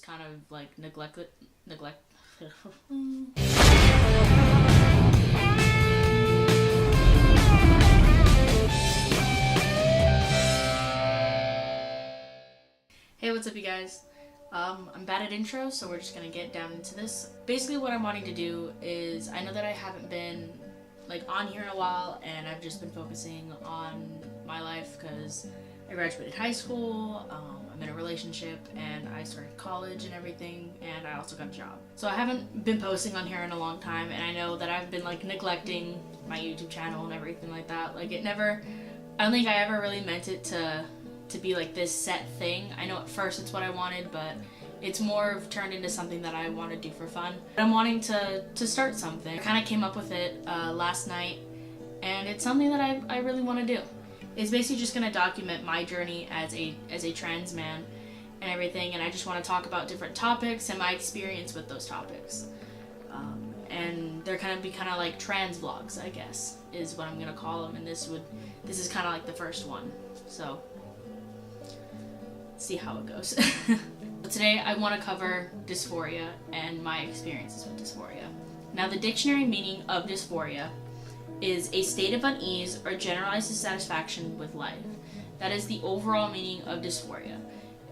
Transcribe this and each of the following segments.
kind of like neglect. Hey, what's up, you guys? I'm bad at intros, so we're just gonna get down into this. Basically, what I'm wanting to do is, I know that I haven't been like on here in a while, and I've just been focusing on my life because I graduated high school, I'm in a relationship, and I started college and everything, and I also got a job. So I haven't been posting on here in a long time, and I know that I've been like neglecting my YouTube channel and everything like that. Like I don't think I ever really meant it to be like this set thing. I know at first it's what I wanted, but it's more of turned into something that I want to do for fun. I'm wanting to start something. I kind of came up with it last night, and it's something that I really want to do. It's basically just going to document my journey as a trans man and everything, and I just want to talk about different topics and my experience with those topics. And they're kind of like trans vlogs, I guess, is what I'm going to call them, and this is kind of like the first one. So see how it goes. Today I want to cover dysphoria and my experiences with dysphoria. Now, the dictionary meaning of dysphoria is a state of unease or generalized dissatisfaction with life. That is the overall meaning of dysphoria.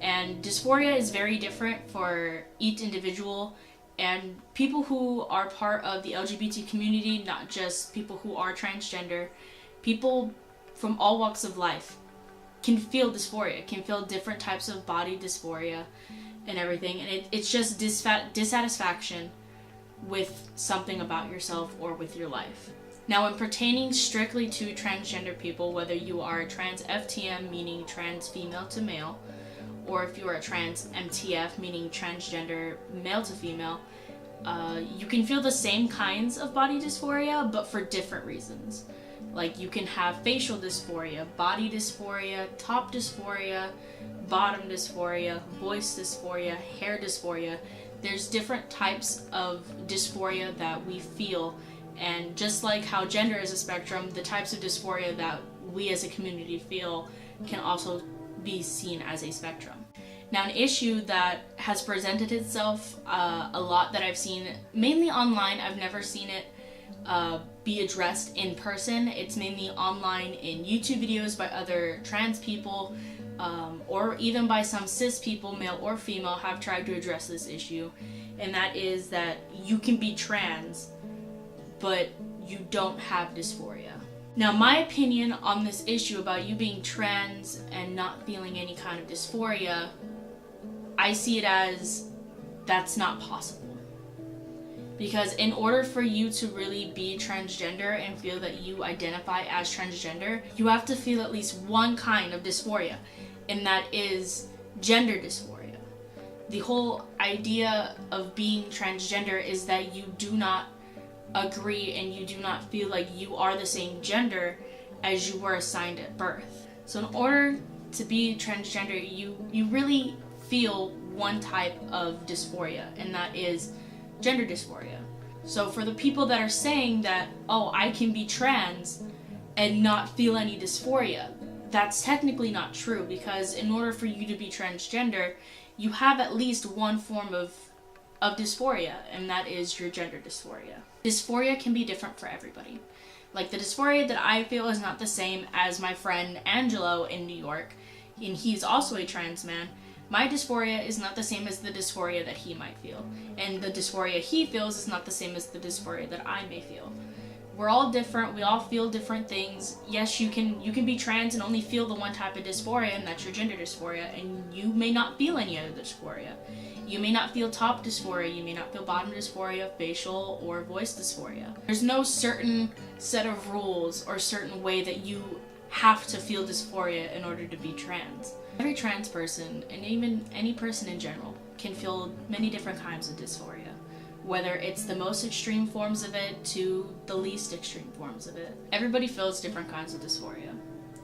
And dysphoria is very different for each individual, and people who are part of the LGBT community, not just people who are transgender, people from all walks of life can feel dysphoria, can feel different types of body dysphoria and everything, and it's just dissatisfaction with something about yourself or with your life. Now, when pertaining strictly to transgender people, whether you are a trans FTM, meaning trans female to male, or if you are a trans MTF, meaning transgender male to female, you can feel the same kinds of body dysphoria, but for different reasons. Like, you can have facial dysphoria, body dysphoria, top dysphoria, bottom dysphoria, voice dysphoria, hair dysphoria. There's different types of dysphoria that we feel, and just like how gender is a spectrum, the types of dysphoria that we as a community feel can also be seen as a spectrum. Now, an issue that has presented itself a lot that I've seen, mainly online, I've never seen it be addressed in person. It's mainly online in YouTube videos by other trans people, or even by some cis people, male or female, have tried to address this issue, and that is that you can be trans, but you don't have dysphoria. Now, my opinion on this issue about you being trans and not feeling any kind of dysphoria, I see it as that's not possible. Because in order for you to really be transgender and feel that you identify as transgender, you have to feel at least one kind of dysphoria, and that is gender dysphoria. The whole idea of being transgender is that you do not agree and you do not feel like you are the same gender as you were assigned at birth. So in order to be transgender, you really feel one type of dysphoria, and that is gender dysphoria. So for the people that are saying that, oh, I can be trans and not feel any dysphoria, that's technically not true, because in order for you to be transgender, you have at least one form of dysphoria, and that is your gender dysphoria. Dysphoria can be different for everybody. Like, the dysphoria that I feel is not the same as my friend Angelo in New York, and he's also a trans man. My dysphoria is not the same as the dysphoria that he might feel, and the dysphoria he feels is not the same as the dysphoria that I may feel. We're all different, we all feel different things. Yes, you can be trans and only feel the one type of dysphoria, and that's your gender dysphoria, and you may not feel any other dysphoria. You may not feel top dysphoria, you may not feel bottom dysphoria, facial or voice dysphoria. There's no certain set of rules or certain way that you have to feel dysphoria in order to be trans. Every trans person, and even any person in general, can feel many different kinds of dysphoria, whether it's the most extreme forms of it to the least extreme forms of it. Everybody feels different kinds of dysphoria,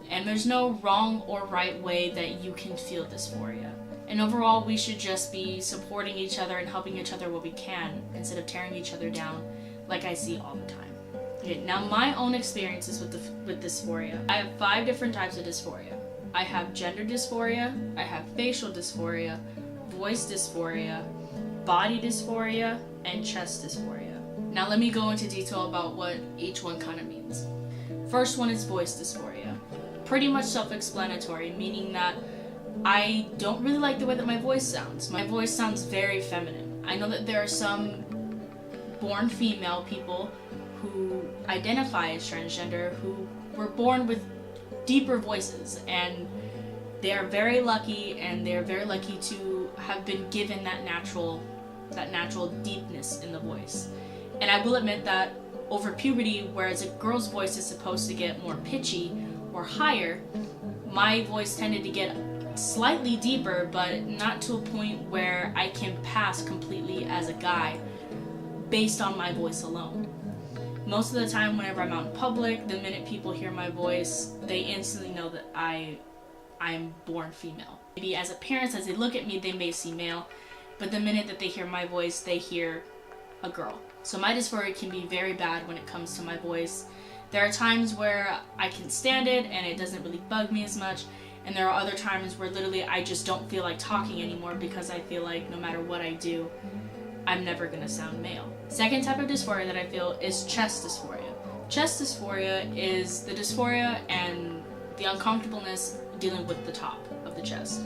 and there's no wrong or right way that you can feel dysphoria. And overall, we should just be supporting each other and helping each other what we can, instead of tearing each other down like I see all the time. Okay, now my own experiences with dysphoria. I have 5 different types of dysphoria. I have gender dysphoria, I have facial dysphoria, voice dysphoria, body dysphoria, and chest dysphoria. Now let me go into detail about what each one kind of means. First one is voice dysphoria. Pretty much self-explanatory, meaning that I don't really like the way that my voice sounds. My voice sounds very feminine. I know that there are some born female people who identify as transgender who were born with deeper voices, and they are very lucky, and they're very lucky to have been given that natural deepness in the voice. And I will admit that over puberty, whereas a girl's voice is supposed to get more pitchy or higher, my voice tended to get slightly deeper, but not to a point where I can pass completely as a guy based on my voice alone. Most of the time whenever I'm out in public, the minute people hear my voice, they instantly know that I'm born female. Maybe as a parent, as they look at me, they may see male, but the minute that they hear my voice, they hear a girl. So my dysphoria can be very bad when it comes to my voice. There are times where I can stand it and it doesn't really bug me as much, and there are other times where literally I just don't feel like talking anymore because I feel like no matter what I do, I'm never gonna sound male. Second type of dysphoria that I feel is chest dysphoria. Chest dysphoria is the dysphoria and the uncomfortableness dealing with the top of the chest.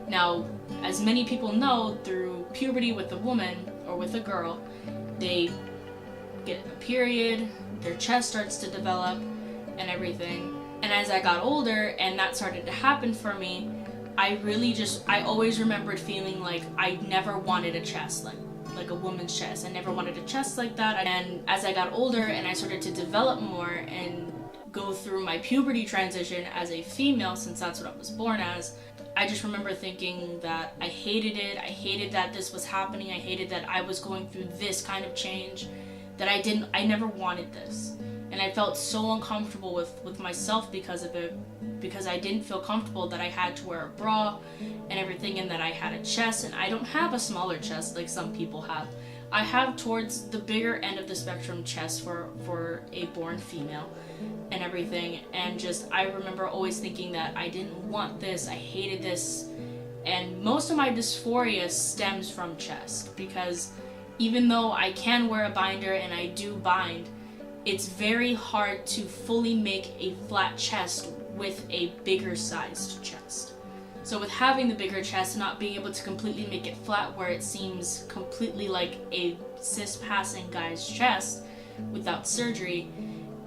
Now, as many people know, through puberty with a woman or with a girl, they get a period, their chest starts to develop and everything. And as I got older and that started to happen for me, I always remembered feeling like I never wanted a chest like a woman's chest. I never wanted a chest like that. And as I got older and I started to develop more and go through my puberty transition as a female, since that's what I was born as, I just remember thinking that I hated it. I hated that this was happening. I hated that I was going through this kind of change, that I never wanted this. And I felt so uncomfortable with myself because of it, because I didn't feel comfortable that I had to wear a bra and everything, and that I had a chest, and I don't have a smaller chest like some people have. I have towards the bigger end of the spectrum chest for a born female and everything, and just I remember always thinking that I didn't want this, I hated this, and most of my dysphoria stems from chest, because even though I can wear a binder and I do bind, it's very hard to fully make a flat chest with a bigger sized chest. So with having the bigger chest and not being able to completely make it flat where it seems completely like a cis passing guy's chest without surgery,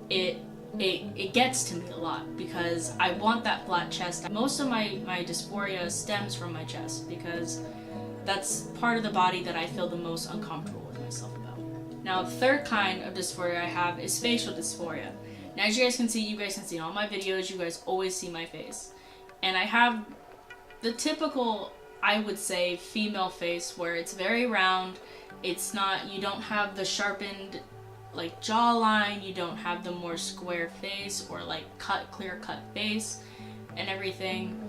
it gets to me a lot because I want that flat chest. Most of my dysphoria stems from my chest because that's part of the body that I feel the most uncomfortable with myself about. Now, the third kind of dysphoria I have is facial dysphoria. Now, as you guys can see in all my videos, you guys always see my face. And I have the typical, I would say, female face where it's very round. It's not, you don't have the sharpened like jawline, you don't have the more square face or like clear cut face and everything.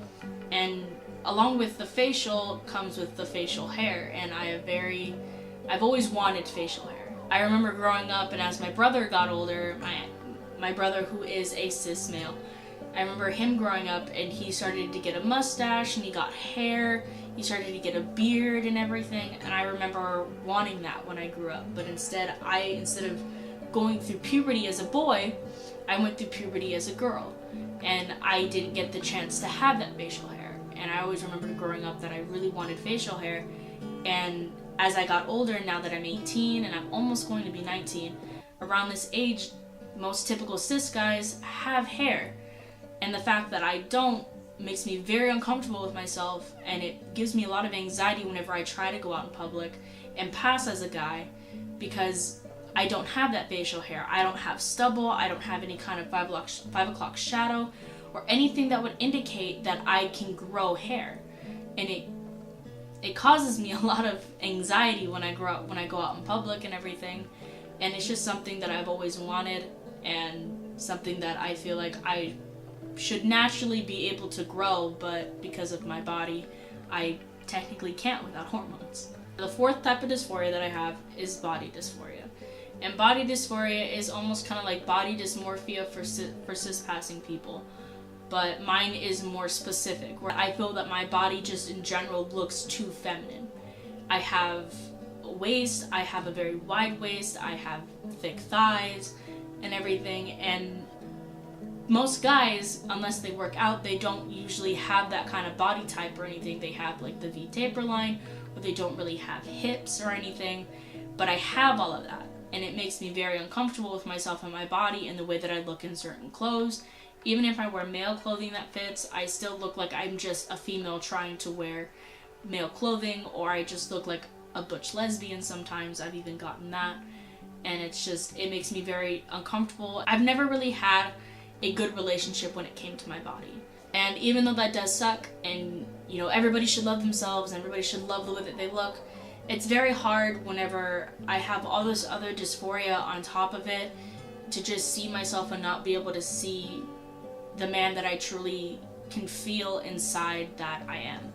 And along with the facial comes with the facial hair, and I've always wanted facial hair. I remember growing up, and as my brother got older, my brother who is a cis male, I remember him growing up and he started to get a mustache and he got hair, he started to get a beard and everything, and I remember wanting that when I grew up. But instead of going through puberty as a boy, I went through puberty as a girl, and I didn't get the chance to have that facial hair. And I always remembered growing up that I really wanted facial hair, and as I got older, now that I'm 18 and I'm almost going to be 19, around this age, most typical cis guys have hair. And the fact that I don't makes me very uncomfortable with myself, and it gives me a lot of anxiety whenever I try to go out in public and pass as a guy, because I don't have that facial hair. I don't have stubble, I don't have any kind of 5 o'clock shadow, or anything that would indicate that I can grow hair. And it causes me a lot of anxiety when I go out in public and everything. And it's just something that I've always wanted, and something that I feel like I should naturally be able to grow, but because of my body, I technically can't without hormones. The fourth type of dysphoria that I have is body dysphoria. And body dysphoria is almost kind of like body dysmorphia for cis-passing people. but mine is more specific, where I feel that my body just in general looks too feminine. I have a waist, I have a very wide waist, I have thick thighs and everything, and most guys, unless they work out, they don't usually have that kind of body type or anything. They have like the V taper line, or they don't really have hips or anything, but I have all of that, and it makes me very uncomfortable with myself and my body and the way that I look in certain clothes. Even if I wear male clothing that fits, I still look like I'm just a female trying to wear male clothing, or I just look like a butch lesbian sometimes. I've even gotten that, and it makes me very uncomfortable. I've never really had a good relationship when it came to my body, and even though that does suck, and you know, everybody should love themselves and everybody should love the way that they look, it's very hard whenever I have all this other dysphoria on top of it to just see myself and not be able to see the man that I truly can feel inside that I am.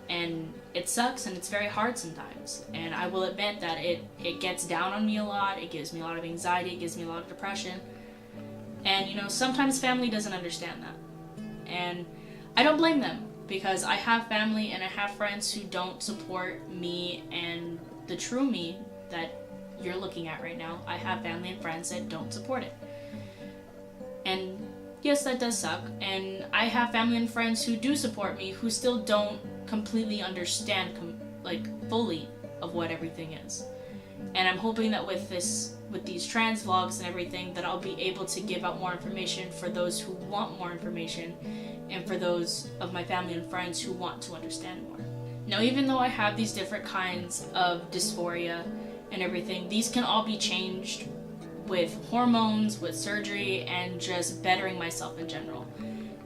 And it sucks, and it's very hard sometimes, and I will admit that it gets down on me a lot. It gives me a lot of anxiety, it gives me a lot of depression, and you know, sometimes family doesn't understand that, and I don't blame them, because I have family and I have friends who don't support me and the true me that you're looking at right now. I have family and friends that don't support it, and yes, that does suck, and I have family and friends who do support me who still don't completely understand fully of what everything is. And I'm hoping that with these trans vlogs and everything, that I'll be able to give out more information for those who want more information, and for those of my family and friends who want to understand more. Now, even though I have these different kinds of dysphoria and everything, these can all be changed with hormones, with surgery, and just bettering myself in general.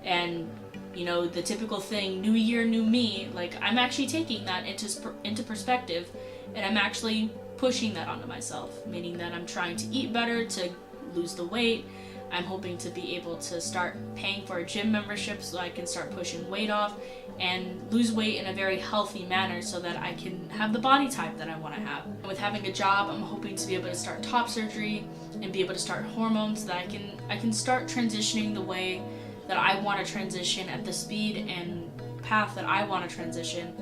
And you know, the typical thing, new year, new me, like I'm actually taking that into perspective, and I'm actually pushing that onto myself, meaning that I'm trying to eat better, to lose the weight. I'm hoping to be able to start paying for a gym membership so I can start pushing weight off and lose weight in a very healthy manner so that I can have the body type that I want to have. And with having a job, I'm hoping to be able to start top surgery and be able to start hormones so that I can start transitioning the way that I want to transition, at the speed and path that I want to transition,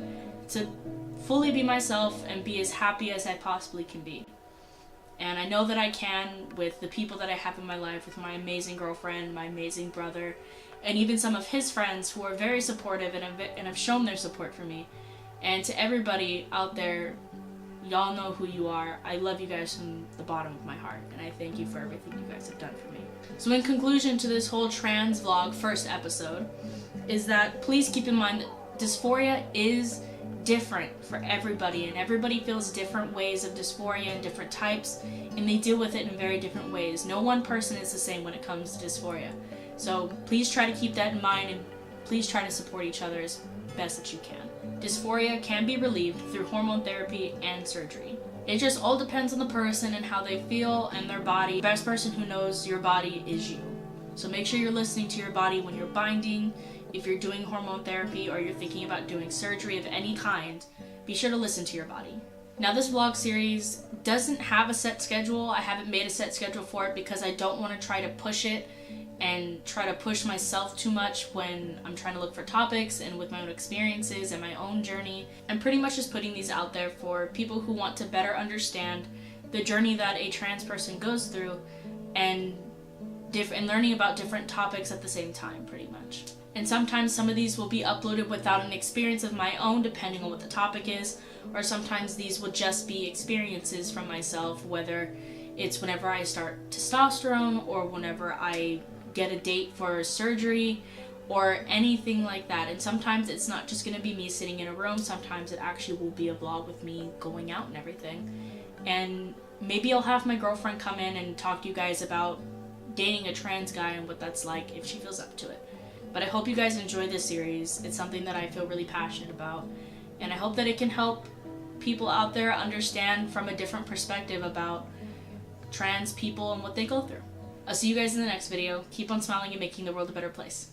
to fully be myself and be as happy as I possibly can be. And I know that I can with the people that I have in my life, with my amazing girlfriend, my amazing brother, and even some of his friends who are very supportive and have shown their support for me. And to everybody out there, y'all know who you are. I love you guys from the bottom of my heart, and I thank you for everything you guys have done for me. So in conclusion to this whole trans vlog first episode, is that please keep in mind that dysphoria is different for everybody, and everybody feels different ways of dysphoria and different types, and they deal with it in very different ways. No one person is the same when it comes to dysphoria. So please try to keep that in mind, and please try to support each other as best that you can. Dysphoria can be relieved through hormone therapy and surgery. It just all depends on the person and how they feel and their body. The best person who knows your body is you. So make sure you're listening to your body when you're binding. If you're doing hormone therapy or you're thinking about doing surgery of any kind, be sure to listen to your body. Now, this vlog series doesn't have a set schedule. I haven't made a set schedule for it because I don't want to try to push it and try to push myself too much when I'm trying to look for topics and with my own experiences and my own journey. I'm pretty much just putting these out there for people who want to better understand the journey that a trans person goes through, and learning about different topics at the same time, pretty much. And sometimes some of these will be uploaded without an experience of my own, depending on what the topic is, or sometimes these will just be experiences from myself, whether it's whenever I start testosterone or whenever I get a date for surgery or anything like that. And sometimes it's not just going to be me sitting in a room. Sometimes it actually will be a vlog with me going out and everything. And maybe I'll have my girlfriend come in and talk to you guys about dating a trans guy and what that's like if she feels up to it. But I hope you guys enjoy this series. It's something that I feel really passionate about, and I hope that it can help people out there understand from a different perspective about trans people and what they go through. I'll see you guys in the next video. Keep on smiling and making the world a better place.